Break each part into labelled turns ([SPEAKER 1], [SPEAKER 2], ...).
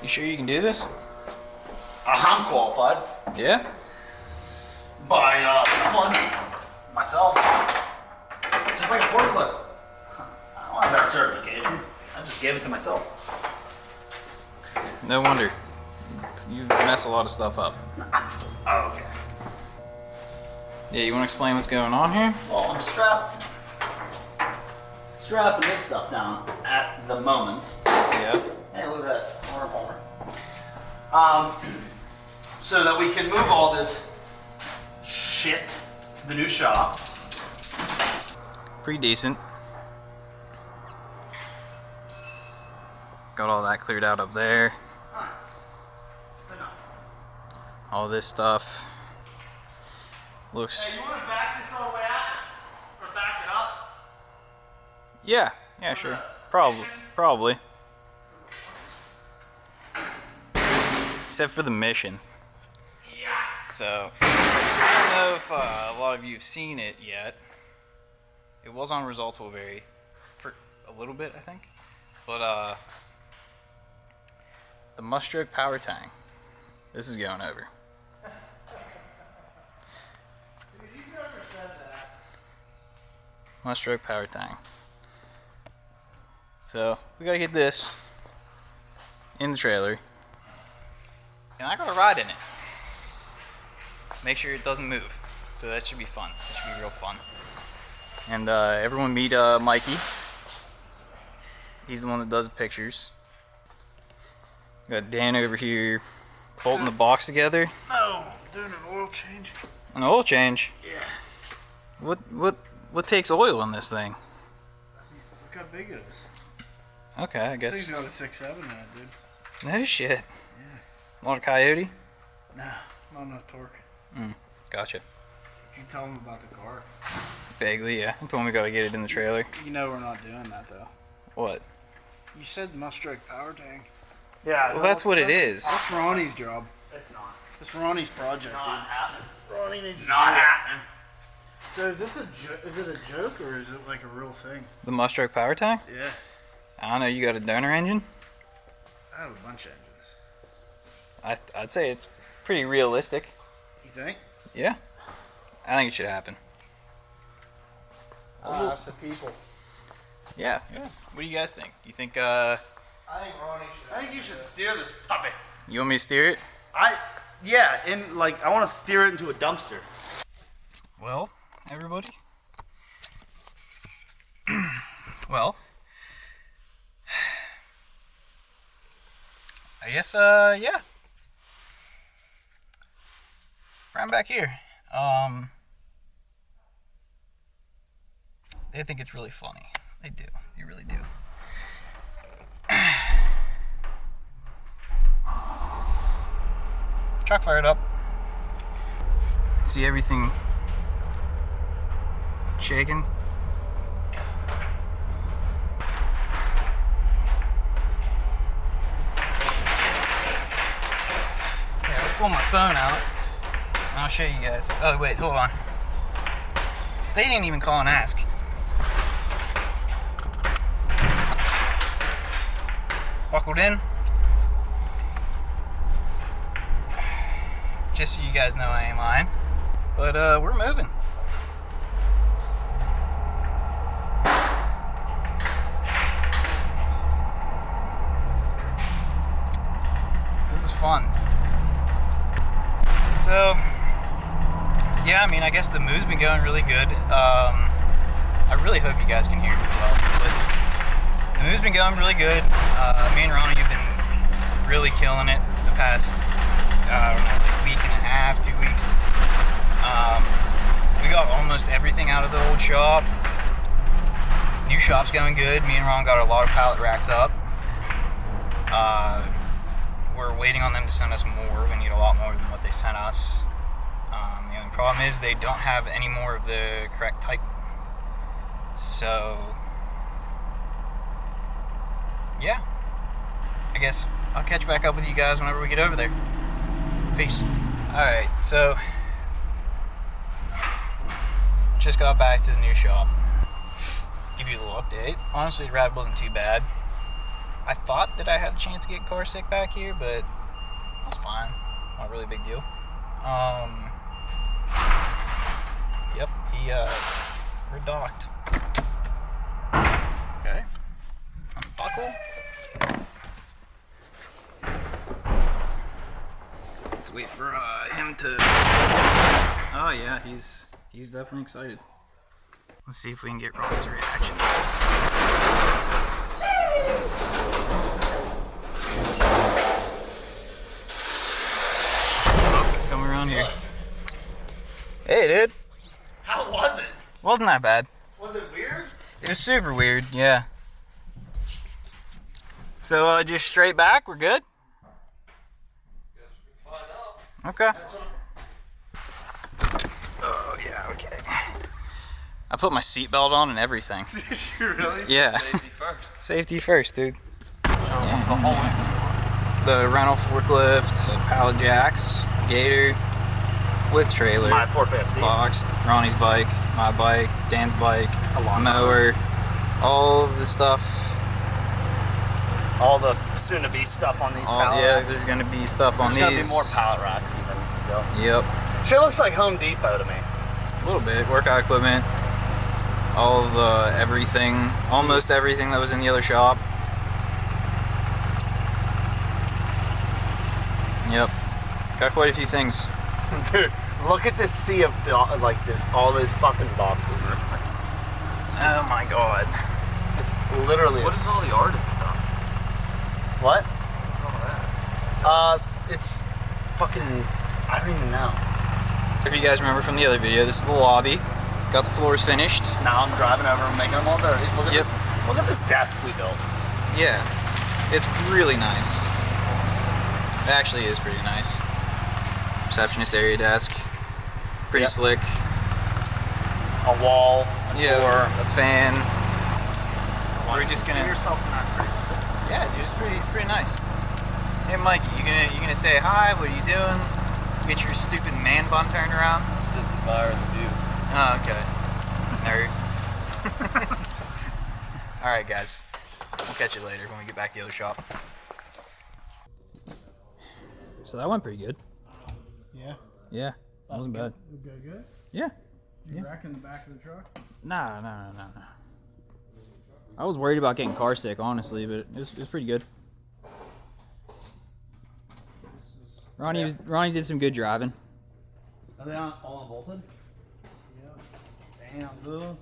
[SPEAKER 1] You sure you can do this?
[SPEAKER 2] I'm qualified.
[SPEAKER 1] Yeah?
[SPEAKER 2] By someone. Myself. Just like a forklift. I don't have that certification. I just gave it to myself.
[SPEAKER 1] No wonder. You mess a lot of stuff up.
[SPEAKER 2] Oh, okay.
[SPEAKER 1] Yeah, you want to explain what's going on here?
[SPEAKER 2] Well, I'm strapping this stuff down at the moment.
[SPEAKER 1] Yeah.
[SPEAKER 2] Hey, look at that. So that we can move all this shit to the new shop.
[SPEAKER 1] Pretty decent. Got all that cleared out up there. All this stuff. Looks...
[SPEAKER 2] Hey, you want to back this all the way out? Or back it up?
[SPEAKER 1] Yeah, sure. Probably. Except for the mission.
[SPEAKER 2] Yeah.
[SPEAKER 1] So, I don't know if a lot of you have seen it yet. It was on Results will vary for a little bit, I think. But, the Mustroke Powertang. This is going over.
[SPEAKER 2] Dude, you never said that.
[SPEAKER 1] Mustroke Powertang. So, we gotta get this in the trailer. And I gotta ride in it. Make sure it doesn't move. So that should be fun. That should be real fun. And everyone meet Mikey. He's the one that does the pictures. Got Dan over here bolting the box together.
[SPEAKER 2] No, I'm doing an oil change.
[SPEAKER 1] An oil change?
[SPEAKER 2] Yeah.
[SPEAKER 1] What takes oil in this thing?
[SPEAKER 2] Look how big it is.
[SPEAKER 1] Okay, I guess.
[SPEAKER 2] This thing's got a 6.7 in it, dude.
[SPEAKER 1] No shit.
[SPEAKER 2] Yeah.
[SPEAKER 1] A lot of coyote?
[SPEAKER 2] Nah, not enough torque.
[SPEAKER 1] Gotcha.
[SPEAKER 2] You tell them about the car.
[SPEAKER 1] Vaguely, yeah. I told him we gotta get it in the trailer.
[SPEAKER 2] You know we're not doing that though.
[SPEAKER 1] What?
[SPEAKER 2] You said Mustroke Powertang. Yeah.
[SPEAKER 1] Well, that's what it is.
[SPEAKER 2] That's Ronnie's job. It's not. It's Ronnie's project.
[SPEAKER 3] Not happening.
[SPEAKER 2] Ronnie needs.
[SPEAKER 3] Not happening.
[SPEAKER 2] So is this is it a joke or is it like a real thing?
[SPEAKER 1] The Mustroke Powertang?
[SPEAKER 2] Yeah.
[SPEAKER 1] I don't know, you got a donor engine?
[SPEAKER 2] I have a bunch of engines.
[SPEAKER 1] I'd say it's pretty realistic.
[SPEAKER 2] You think?
[SPEAKER 1] Yeah. I think it should happen.
[SPEAKER 2] That's the people.
[SPEAKER 1] Yeah. What do you guys think? You think,
[SPEAKER 2] I think Ronnie should. I think you should steer this puppy.
[SPEAKER 1] you want me to steer it?
[SPEAKER 2] Yeah, and like I want to steer it into a dumpster.
[SPEAKER 1] Well, everybody. Well. I guess, yeah. Right back here. They think it's really funny. They do. They really do. Truck fired up. See everything shaking. Yeah, I'll pull my phone out and I'll show you guys. Oh wait, hold on. They didn't even call and ask. Buckled in. Just so you guys know I ain't lying. But we're moving. This is fun. So, yeah, I mean, I guess the move's been going really good. I really hope you guys can hear me well. But the move's been going really good. Me and Ronnie have been really killing it the past, I don't know, like week and a half, 2 weeks. We got almost everything out of the old shop. New shop's going good. Me and Ron got a lot of pallet racks up. We're waiting on them to send us more. We need a lot more than what they sent us. The only problem is they don't have any more of the correct type. So, yeah. I guess I'll catch back up with you guys whenever we get over there. Peace. Alright, so just got back to the new shop. give you a little update. Honestly, the ride wasn't too bad. I thought that I had a chance to get car sick back here, but that's fine. Not really a big deal. Yep, he redocked. Okay. Unbuckle. Let's wait for him to. Oh yeah, he's definitely excited. Let's see if we can get Ronnie's reaction to this. Oh, come around here. Hey, dude.
[SPEAKER 2] How was it?
[SPEAKER 1] Wasn't that bad.
[SPEAKER 2] Was it weird?
[SPEAKER 1] It was super weird, yeah. So just straight back, we're good?
[SPEAKER 2] Guess we can find out.
[SPEAKER 1] Okay. Oh yeah, okay. I put my seatbelt on and everything.
[SPEAKER 2] Did you really?
[SPEAKER 1] Yeah.
[SPEAKER 2] Safety first.
[SPEAKER 1] Safety first, dude.
[SPEAKER 2] Yeah. The whole way.
[SPEAKER 1] The rental forklift, pallet jacks, gator with trailer.
[SPEAKER 2] My 450.
[SPEAKER 1] Fox, Ronnie's bike, my bike, Dan's bike, a lawnmower, all of the stuff.
[SPEAKER 2] All the soon-to-be stuff on these pallet
[SPEAKER 1] Yeah,
[SPEAKER 2] racks.
[SPEAKER 1] there's gonna be stuff on
[SPEAKER 2] There's
[SPEAKER 1] these.
[SPEAKER 2] gonna be more pallet racks even still.
[SPEAKER 1] Yep.
[SPEAKER 2] Sure looks like Home Depot to me.
[SPEAKER 1] A little bit. Workout equipment. All of everything. Almost everything that was in the other shop. Yep. Got quite a few things.
[SPEAKER 2] Dude, look at this sea of like this, all those fucking boxes.
[SPEAKER 1] Oh my god.
[SPEAKER 2] It's literally.
[SPEAKER 3] What is all the art and stuff?
[SPEAKER 2] What?
[SPEAKER 3] What's all that?
[SPEAKER 2] It's fucking. I don't even know.
[SPEAKER 1] If you guys remember from the other video, this is the lobby. Got the floors finished.
[SPEAKER 2] Now I'm driving over and making them all dirty. Look at
[SPEAKER 1] Yep.
[SPEAKER 2] this. Look at this desk we built.
[SPEAKER 1] Yeah. It's really nice. It actually is pretty nice. Receptionist area desk. Pretty
[SPEAKER 2] Yep.
[SPEAKER 1] slick.
[SPEAKER 2] A wall.
[SPEAKER 1] Yeah.
[SPEAKER 2] Door.
[SPEAKER 1] A fan. We're
[SPEAKER 2] You
[SPEAKER 1] just
[SPEAKER 2] can see
[SPEAKER 1] gonna.
[SPEAKER 2] yourself in that pretty sick.
[SPEAKER 1] Yeah, dude, it's pretty nice. Hey, Mikey, you gonna say hi? What are you doing? Get your stupid man bun turned around?
[SPEAKER 3] Just admire the view.
[SPEAKER 1] Oh, okay. Nerd. All right, guys. We'll catch you later when we get back to the other shop. So that went pretty good.
[SPEAKER 4] Yeah.
[SPEAKER 1] Yeah, that wasn't bad.
[SPEAKER 4] Good.
[SPEAKER 1] Yeah.
[SPEAKER 4] You wrecking the back of the truck?
[SPEAKER 1] Nah. I was worried about getting car sick, honestly, but it was pretty good. Ronnie did some good driving.
[SPEAKER 4] Are they all unbolted? Yeah. Damn, dude.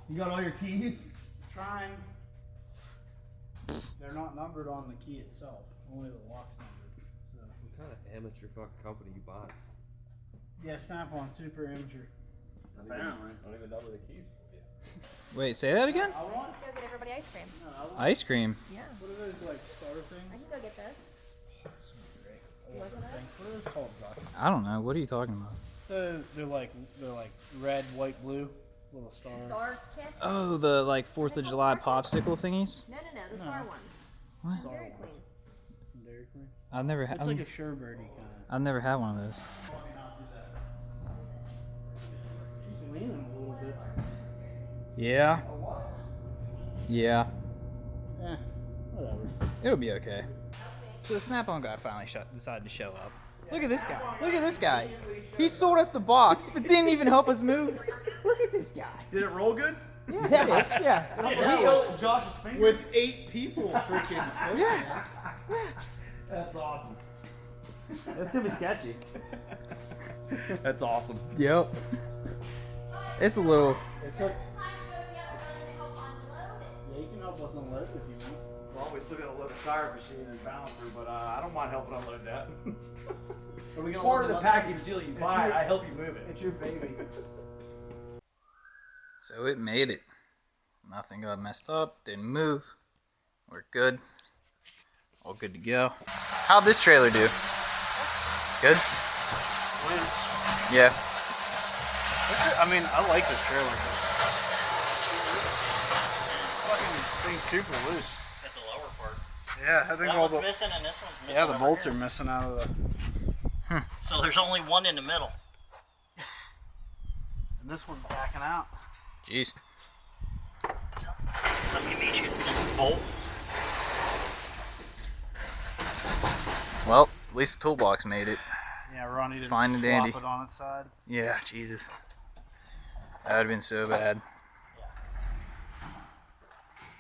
[SPEAKER 4] You got all your keys? Trying. They're not numbered on the key itself. Only the lock's numbered. So.
[SPEAKER 3] What kind of amateur fucking company you buy?
[SPEAKER 4] Yeah, Snap-on, super amateur. Apparently.
[SPEAKER 3] I don't even know where the keys for you.
[SPEAKER 1] Wait, say that again?
[SPEAKER 4] I want.
[SPEAKER 5] Go get everybody ice cream.
[SPEAKER 1] Ice cream.
[SPEAKER 5] Yeah.
[SPEAKER 4] What are those like starter things?
[SPEAKER 5] I can go get those. What's it?
[SPEAKER 4] What are those called, Josh?
[SPEAKER 1] I don't know. What are you talking about?
[SPEAKER 4] They're like red, white, blue, little star.
[SPEAKER 5] Star Kiss?
[SPEAKER 1] Oh, the like 4th of July popsicle thingies?
[SPEAKER 5] No, the star ones.
[SPEAKER 1] What?
[SPEAKER 5] Dairy Queen.
[SPEAKER 4] Dairy Queen.
[SPEAKER 1] I've never had.
[SPEAKER 4] It's like a Sherbirdy kind of.
[SPEAKER 1] I've never had one of those.
[SPEAKER 4] She's leaning a little bit.
[SPEAKER 1] Yeah. Yeah.
[SPEAKER 4] Eh, whatever.
[SPEAKER 1] It'll be okay. So the Snap-on guy finally decided to show up. Look at this guy. Look at this guy. He sold us the box, but didn't even help us move. Look at this guy.
[SPEAKER 4] Did it roll good?
[SPEAKER 1] Yeah.
[SPEAKER 4] Josh's fingers. With 8 people freaking.
[SPEAKER 1] Yeah.
[SPEAKER 4] That's awesome. That's gonna be sketchy.
[SPEAKER 2] That's awesome.
[SPEAKER 1] Yep. It's a little.
[SPEAKER 4] It's like, yeah, you can help us unload if you want.
[SPEAKER 2] Well, we still gotta load a tire machine and balancer, but I don't mind helping unload that.
[SPEAKER 4] Are we
[SPEAKER 2] It's
[SPEAKER 4] gonna
[SPEAKER 2] part
[SPEAKER 4] load
[SPEAKER 2] of the
[SPEAKER 4] Mustang?
[SPEAKER 2] package deal you
[SPEAKER 4] It's
[SPEAKER 2] buy.
[SPEAKER 4] your-
[SPEAKER 2] I help you move it.
[SPEAKER 4] It's your baby.
[SPEAKER 1] So it made it. Nothing got messed up. Didn't move. We're good. All good to go. How'd this trailer do? Good? Yeah.
[SPEAKER 4] I mean, I like this trailer. Fucking thing's super loose.
[SPEAKER 6] At the lower part.
[SPEAKER 4] Yeah, I think
[SPEAKER 6] That
[SPEAKER 4] all
[SPEAKER 6] one's
[SPEAKER 4] the
[SPEAKER 6] missing and this one's missing.
[SPEAKER 4] yeah the
[SPEAKER 6] over
[SPEAKER 4] bolts
[SPEAKER 6] here.
[SPEAKER 4] are missing out of the.
[SPEAKER 6] So there's only one in the middle.
[SPEAKER 4] And this one's backing out.
[SPEAKER 1] Jeez.
[SPEAKER 6] Let me meet you. Bolt.
[SPEAKER 1] Well, at least the toolbox made it.
[SPEAKER 4] Yeah, Ronnie didn't
[SPEAKER 1] Fine and dandy.
[SPEAKER 4] flop it on its side.
[SPEAKER 1] Yeah, Jesus. That would have been so bad.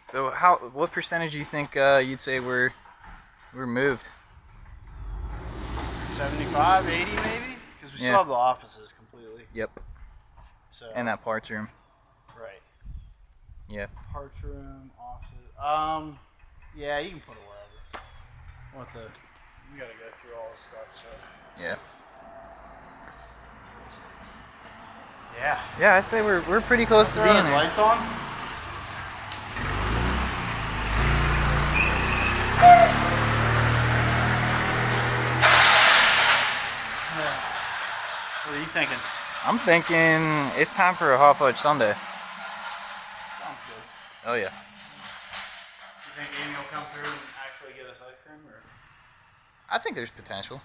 [SPEAKER 1] So what percentage do you think you'd say we're moved?
[SPEAKER 4] 75, 80 maybe? Because we
[SPEAKER 1] Yeah.
[SPEAKER 4] still have the offices completely.
[SPEAKER 1] Yep.
[SPEAKER 4] So,
[SPEAKER 1] And that parts room.
[SPEAKER 4] right.
[SPEAKER 1] Yep.
[SPEAKER 4] Parts room, office. Yeah, you can put it wherever. We gotta go through all this stuff. So.
[SPEAKER 1] Yeah.
[SPEAKER 4] Yeah.
[SPEAKER 1] Yeah, I'd say we're pretty close to
[SPEAKER 4] Throw
[SPEAKER 1] being
[SPEAKER 4] those
[SPEAKER 1] there.
[SPEAKER 4] lights on. What are you thinking?
[SPEAKER 1] I'm thinking it's time for a hot fudge sundae.
[SPEAKER 4] Sounds good.
[SPEAKER 1] Oh yeah.
[SPEAKER 4] You think Amy will come through and actually get us ice cream, or?
[SPEAKER 1] I think there's potential.